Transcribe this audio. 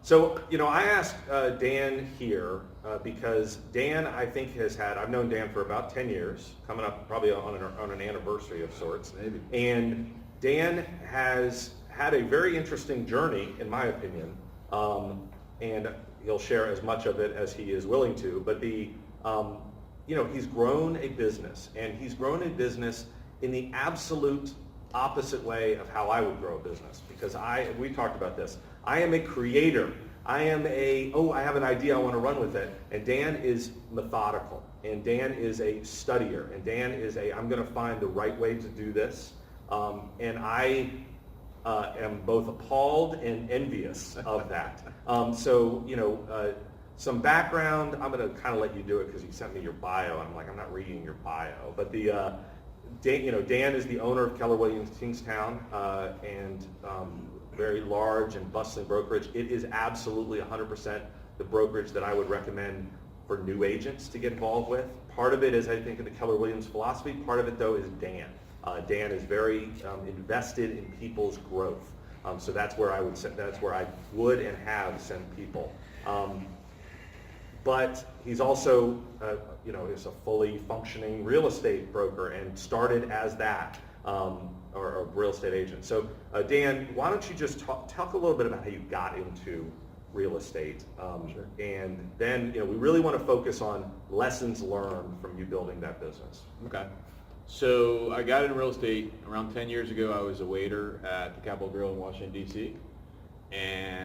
So, I asked Dan here because Dan, I think, I've known Dan for about 10 years, coming up probably on an anniversary of sorts. Maybe. And Dan has had a very interesting journey, in my opinion, and he'll share as much of it as he is willing to, but he's grown a business, and he's grown a business in the absolute opposite way of how I would grow a business, because we talked about this. I am a creator. I have an idea, I want to run with it. And Dan is methodical, and Dan is a studier, and Dan is I'm going to find the right way to do this. And I am both appalled and envious of that. Some background, I'm going to kind of let you do it because you sent me your bio, and I'm like, I'm not reading your bio. But Dan is the owner of Keller Williams Kingstown, and very large and bustling brokerage. It is absolutely 100% the brokerage that I would recommend for new agents to get involved with. Part of it is, I think, in the Keller Williams philosophy. Part of it, though, is Dan. Dan is very invested in people's growth. So that's where I would and have sent people. But he's also, is a fully functioning real estate broker and started as that, or a real estate agent. So Dan, why don't you just talk a little bit about how you got into real estate, Sure. And then we really want to focus on lessons learned from you building that business. Okay. So I got into real estate around 10 years ago. I was a waiter at the Capitol Grill in Washington, D.C. And